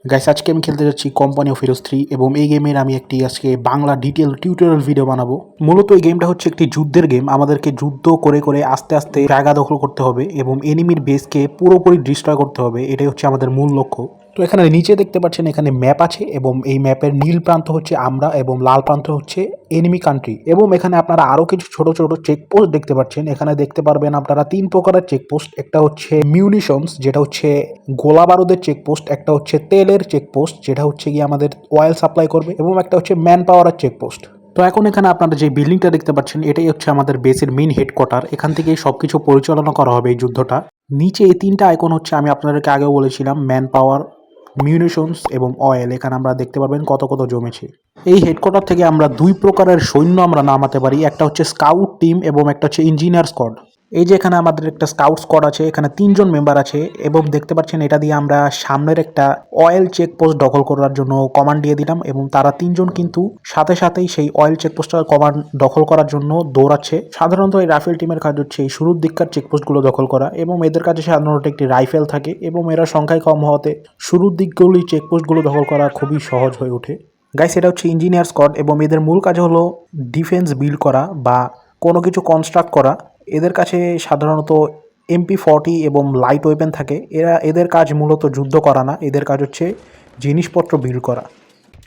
Guys আজকে আমি খেলতে যাচ্ছি কোম্পানি অফ হিরোজ 3 এবং এই গেমের আমি একটি আজকে বাংলা ডিটেল টিউটোরিয়াল ভিডিও বানাবো। মূলত এই গেমটা হচ্ছে একটি যুদ্ধের গেম। আমাদেরকে যুদ্ধ করে করে আস্তে আস্তে জায়গা দখল করতে হবে এবং এনিমির বেসকে পুরোপুরি ডিস্ট্রয় করতে হবে। এটাই হচ্ছে আমাদের মূল লক্ষ্য। তো এখানে নিচে দেখতে পাচ্ছেন এখানে ম্যাপ আছে এবং এই ম্যাপের নীল প্রান্ত হচ্ছে আমরা এবং লাল প্রান্ত হচ্ছে এনিমি কান্ট্রি। এবং এখানে আপনারা আরো কিছু ছোট ছোট চেকপোস্ট দেখতে পাচ্ছেন। এখানে দেখতে পারবেন আপনারা 3 প্রকারের চেকপোস্ট। একটা হচ্ছে মিউনিশনস, যেটা হচ্ছে গোলা বারুদের চেকপোস্ট। একটা হচ্ছে তেলের চেকপোস্ট, যেটা হচ্ছে গিয়ে আমাদের অয়েল সাপ্লাই করবে, এবং একটা হচ্ছে ম্যান পাওয়ারের চেকপোস্ট। তো এখন এখানে আপনারা যে বিল্ডিংটা দেখতে পাচ্ছেন এটাই হচ্ছে আমাদের বেসের মেইন হেডকোয়ার্টার। এখান থেকেই সবকিছু পরিচালনা করা হবে এই যুদ্ধটা। নিচে এই 3টা আইকন হচ্ছে, আমি আপনাদেরকে আগেও বলেছিলাম, ম্যান পাওয়ার, মিউনিশনস এবং অয়েল। এখানে আমরা দেখতে পারবেন কত কত জমেছে। এই হেডকোয়ার্টার থেকে আমরা 2 প্রকারের সৈন্য আমরা নামাতে পারি। একটা হচ্ছে স্কাউট টিম এবং একটা হচ্ছে ইঞ্জিনিয়ার স্কোয়াড। এই যে এখানে আমাদের একটা স্কাউট স্কোয়াড আছে, এখানে 3 জন মেম্বার আছে এবং দেখতে পাচ্ছেন এটা দিয়ে আমরা সামনের একটা অয়েল চেকপোস্ট দখল করার জন্য কমান্ড দিয়ে দিলাম এবং তারা 3 জন কিন্তু সাথে সাথেই সেই অয়েল চেকপোস্টটার কমান্ড দখল করার জন্য দৌড়াচ্ছে। সাধারণত এই রাইফেল টিমের কাজ হচ্ছে এই শুরুর দিককার চেকপোস্টগুলো দখল করা এবং এদের কাছে সাধারণত একটি রাইফেল থাকে এবং এরা সংখ্যায় কম হওয়াতে শুরুর দিকগুলি চেকপোস্টগুলো দখল করা খুবই সহজ হয়ে ওঠে। গাইস, এটা হচ্ছে ইঞ্জিনিয়ার স্কোয়াড এবং এদের মূল কাজ হলো ডিফেন্স বিল্ড করা বা কোনো কিছু কনস্ট্রাক্ট করা। এদের কাছে সাধারণত MP40 এবং লাইট ওয়েপেন থাকে। এদের কাজ মূলত যুদ্ধ করা না, এদের কাজ হচ্ছে জিনিসপত্র বিল্ড করা।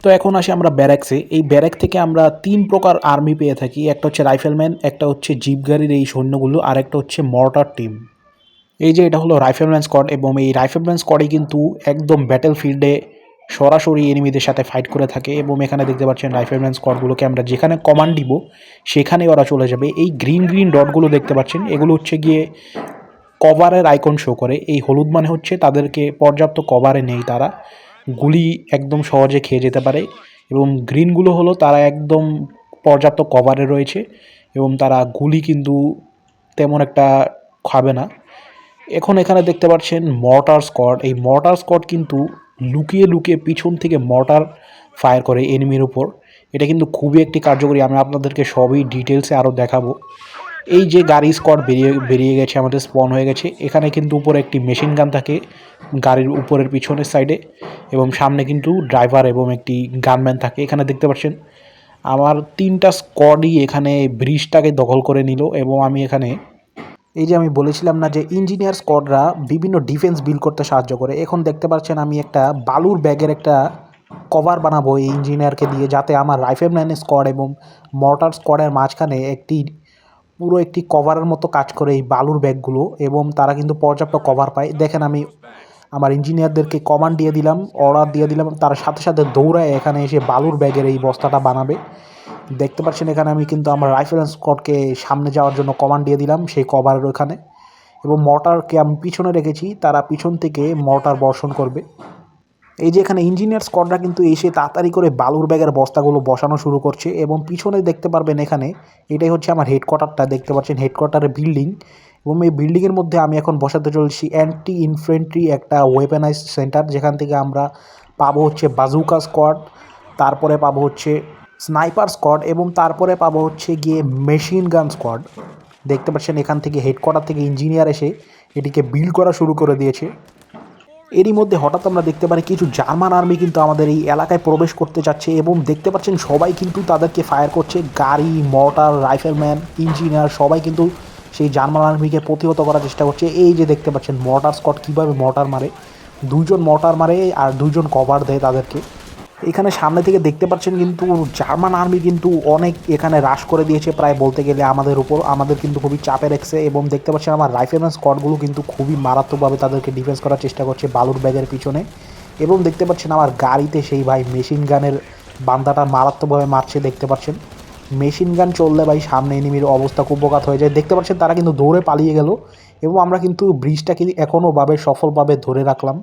তো এখন আসি আমরা ব্যারাকসে। এই ব্যারাক থেকে আমরা 3 প্রকার আর্মি পেয়ে থাকি। একটা হচ্ছে রাইফেলম্যান, একটা হচ্ছে জিপ গাড়ির এই সৈন্যগুলো, আর একটা হচ্ছে মর্টার টিম। এই যে এটা হলো রাইফেলম্যান স্কোয়াড এবং এই রাইফেলম্যান স্কোয়াডই কিন্তু একদম ব্যাটেল ফিল্ডে সরাসরি এনিমিদের সাথে ফাইট করে থাকে এবং এখানে দেখতে পাচ্ছেন রাইফেলম্যান স্কোয়াডগুলোকে আমরা যেখানে কমান্ড দিব সেখানে ওরা চলে যাবে। এই গ্রিন গ্রিন ডটগুলো দেখতে পাচ্ছেন, এগুলো হচ্ছে গিয়ে কভারের আইকন শো করে। এই হলুদ মানে হচ্ছে তাদেরকে পর্যাপ্ত কভারে নেই, তারা গুলি একদম সহজে খেয়ে যেতে পারে, এবং গ্রিনগুলো হলো তারা একদম পর্যাপ্ত কভারে রয়েছে এবং তারা গুলি কিন্তু তেমন একটা খাবে না। এখন এখানে দেখতে পাচ্ছেন মর্টার স্কোয়াড। এই মর্টার স্কোয়াড কিন্তু লুকিয়ে লুকিয়ে পিছন থেকে মর্টার ফায়ার করে এনিমির উপর। এটা কিন্তু খুবই একটি কার্যকরী, আমি আপনাদেরকে সবই ডিটেলসে আরও দেখাবো। এই যে গাড়ি স্কোয়াড বেরিয়ে গেছে, আমাদের স্পন হয়ে গেছে। এখানে কিন্তু উপরে একটি মেশিন গান থাকে গাড়ির উপরের পিছনের সাইডে এবং সামনে কিন্তু ড্রাইভার এবং একটি গানম্যান থাকে। এখানে দেখতে পাচ্ছেন আমার 3টা স্কোয়াডই এখানে ব্রিজটাকে দখল করে নিল এবং আমি এখানে, এই যে আমি বলেছিলাম না যে ইঞ্জিনিয়ার স্কোয়াডরা বিভিন্ন ডিফেন্স বিল্ড করতে সাহায্য করে, এখন দেখতে পাচ্ছেন আমি একটা বালুর ব্যাগের একটা কভার বানাবো এই ইঞ্জিনিয়ারকে দিয়ে, যাতে আমার রাইফেলম্যান স্কোয়াড এবং মর্টার স্কোয়াডের মাঝখানে পুরো একটি কভারের মতো কাজ করে এই বালুর ব্যাগগুলো, এবং তারা কিন্তু পর্যাপ্ত কভার পায়। দেখেন আমি আমার ইঞ্জিনিয়ারদেরকে কমান্ড দিয়ে দিলাম, অর্ডার দিয়ে দিলাম, তার সাথে সাথে দৌড়ায় এখানে এসে বালুর ব্যাগের এই বস্তাটা বানাবে। দেখতে পাচ্ছেন এখানে আমি কিন্তু আমার রাইফেল স্কোয়াডকে সামনে যাওয়ার জন্য কমান্ড দিয়ে দিলাম সেই কভারের ওখানে, এবং মর্টারকে আমি পিছনে রেখেছি, তারা পিছন থেকে মর্টার বর্ষণ করবে। এই যে এখানে ইঞ্জিনিয়ার স্কোয়াডরা কিন্তু এসে তাড়াতাড়ি করে বালুর ব্যাগের বস্তাগুলো বসানো শুরু করছে এবং পিছনে দেখতে পারবেন এখানে এটাই হচ্ছে আমার হেডকোয়ার্টারটা। দেখতে পাচ্ছেন হেডকোয়ার্টারের বিল্ডিং, এবং এই বিল্ডিংয়ের মধ্যে আমি এখন বসাতে চলছি অ্যান্টি ইনফ্যান্ট্রি একটা ওয়েপেনাইজ সেন্টার, যেখান থেকে আমরা পাবো হচ্ছে বাজুকা স্কোয়াড, তারপরে পাবো হচ্ছে স্নাইপার স্কোয়াড এবং তারপরে পাবো হচ্ছে গিয়ে মেশিন গান স্কোয়াড। দেখতে পাচ্ছেন এখান থেকে হেডকোয়ার্টার থেকে ইঞ্জিনিয়ার এসে এটিকে বিল্ড করা শুরু করে দিয়েছে। এরই মধ্যে হঠাৎ আমরা দেখতে পারি কিছু জার্মান আর্মি কিন্তু আমাদের এই এলাকায় প্রবেশ করতে যাচ্ছে এবং দেখতে পাচ্ছেন সবাই কিন্তু তাদেরকে ফায়ার করছে। গাড়ি, মর্টার, রাইফেলম্যান, ইঞ্জিনিয়ার সবাই কিন্তু সেই জার্মান আর্মিকে প্রতিহত করার চেষ্টা করছে। এই যে দেখতে পাচ্ছেন মর্টার স্কোয়াড কীভাবে মর্টার মারে, 2 জন মর্টার মারে আর 2 জন কভার দেয় তাদেরকে। এখানে সামনে থেকে দেখতে পাচ্ছেন কিন্তু জার্মান আর্মি কিন্তু অনেক এখানে হ্রাস করে দিয়েছে, প্রায় বলতে গেলে আমাদের উপর, আমাদের কিন্তু খুবই চাপে রেখেছে। এবং দেখতে পাচ্ছেন আমার রাইফেলম্যান স্কোয়াডগুলো কিন্তু খুবই মারাত্মকভাবে তাদেরকে ডিফেন্স করার চেষ্টা করছে বালুর ব্যাগের পিছনে। এবং দেখতে পাচ্ছেন আমার গাড়িতে সেই ভাই মেশিন গানের বান্দাটা মারাত্মকভাবে মারছে। দেখতে পাচ্ছেন মেশিন গান চললে ভাই সামনে এনিমির অবস্থা খুব বকাত হয়ে যায়। দেখতে পাচ্ছেন তারা কিন্তু দৌড়ে পালিয়ে গেল এবং আমরা কিন্তু ব্রিজটাকে এখনওভাবে সফলভাবে ধরে রাখলাম।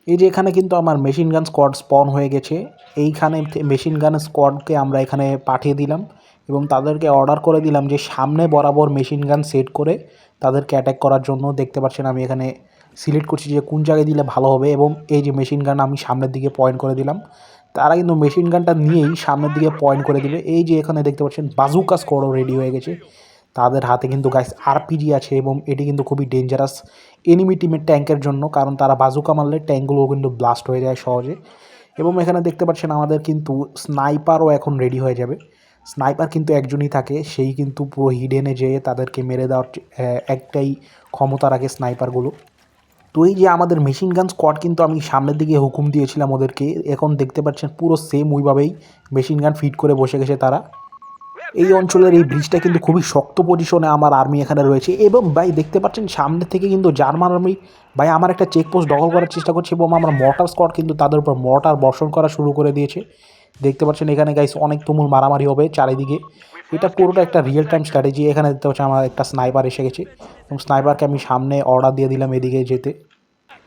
এই যে এখানে কিন্তু আমার মেশিন গান স্কোয়াড স্পন হয়ে গেছে। এইখানে মেশিন গান স্কোয়াডকে আমরা এখানে পাঠিয়ে দিলাম এবং তাদেরকে অর্ডার করে দিলাম যে সামনে বরাবর মেশিন গান সেট করে তাদেরকে অ্যাটাক করার জন্য। দেখতে পাচ্ছেন আমি এখানে সিলেক্ট করছি যে কোন জায়গায় দিলে ভালো হবে, এবং এই যে মেশিন গান আমি সামনের দিকে পয়েন্ট করে দিলাম, তারা কিন্তু মেশিন গানটা নিয়েই সামনের দিকে পয়েন্ট করে দিবে। এই যে এখানে দেখতে পাচ্ছেন বাজুকা স্কোয়াডও রেডি হয়ে গেছে, তাদের হাতে কিন্তু গাইস আরপিজি আছে এবং এটি কিন্তু খুবই ডেঞ্জারাস এনিমি টিমের ট্যাঙ্কের জন্য, কারণ তারা বাজুকা মারলে ট্যাঙ্কগুলো কিন্তু ব্লাস্ট হয়ে যায় সহজে। এবং এখানে দেখতে পাচ্ছেন আমাদের কিন্তু স্নাইপারও এখন রেডি হয়ে যাবে। স্নাইপার কিন্তু একজনই থাকে, সেই কিন্তু পুরো হিডেনে যেয়ে তাদেরকে মেরে দেওয়ার একটাই ক্ষমতা রাখে স্নাইপারগুলো। তো এই যে আমাদের মেশিন গান স্কোয়াড কিন্তু আমি সামনের দিকে হুকুম দিয়েছিলাম ওদেরকে, এখন দেখতে পাচ্ছেন পুরো সেম ওইভাবেই মেশিন গান ফিট করে বসে গেছে তারা। এই অঞ্চলের এই ব্রিজটা কিন্তু খুবই শক্ত পজিশনে আমার আর্মি এখানে রয়েছে। এবং ভাই দেখতে পাচ্ছেন সামনে থেকে কিন্তু জার্মান আর্মি ভাই আমার একটা চেকপোস্ট দখল করার চেষ্টা করছে এবং আমার মর্টার স্কোয়াড কিন্তু তাদের উপর মর্টার বর্ষণ করা শুরু করে দিয়েছে। দেখতে পাচ্ছেন এখানে গাইস অনেক তুমুল মারামারি হবে চারিদিকে। এটা পুরোটা একটা রিয়েল টাইম স্ট্র্যাটেজি। এখানে দেখতে পাচ্ছেন আমার একটা স্নাইপার এসে গেছে এবং স্নাইপারকে আমি সামনে অর্ডার দিয়ে দিলাম এদিকে যেতে।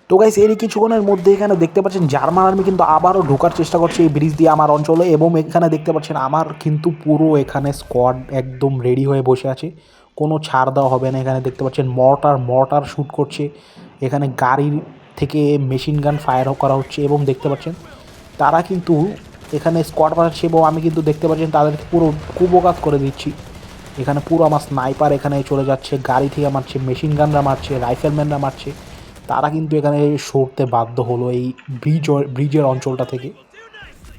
তো গাইস এরই কিছুক্ষণের মধ্যে এখানে দেখতে পাচ্ছেন জার্মান আর্মি কিন্তু আবারও ঢোকার চেষ্টা করছে এই ব্রিজ দিয়ে আমার অঞ্চলে। এবং এখানে দেখতে পাচ্ছেন আমার কিন্তু পুরো এখানে স্কোয়াড একদম রেডি হয়ে বসে আছে, কোনো ছাড় দেওয়া হবে না। এখানে দেখতে পাচ্ছেন মর্টার শ্যুট করছে, এখানে গাড়ির থেকে মেশিন গান ফায়ার করা হচ্ছে এবং দেখতে পাচ্ছেন তারা কিন্তু এখানে স্কোয়াড পাঠাচ্ছে এবং আমি কিন্তু দেখতে পাচ্ছেন তাদেরকে পুরো কুবকাত করে দিচ্ছি। এখানে পুরো আমার স্নাইপার এখানে চলে যাচ্ছে, গাড়ি থেকে মারছে, মেশিন গানরা মারছে, রাইফেলম্যানরা মারছে। তারা কিন্তু এখানে সরতে বাধ্য হলো এই ব্রিজের অঞ্চলটা থেকে।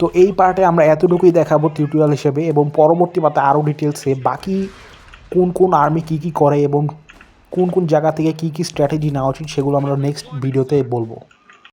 তো এই পার্টে আমরা এতটুকুই দেখাবো টিউটোরিয়াল হিসেবে, এবং পরবর্তী পাতে আরও ডিটেলসে বাকি কোন কোন আর্মি কী কী করে এবং কোন কোন জায়গা থেকে কী কী স্ট্র্যাটেজি নেওয়া উচিত সেগুলো আমরা নেক্সট ভিডিওতে বলবো।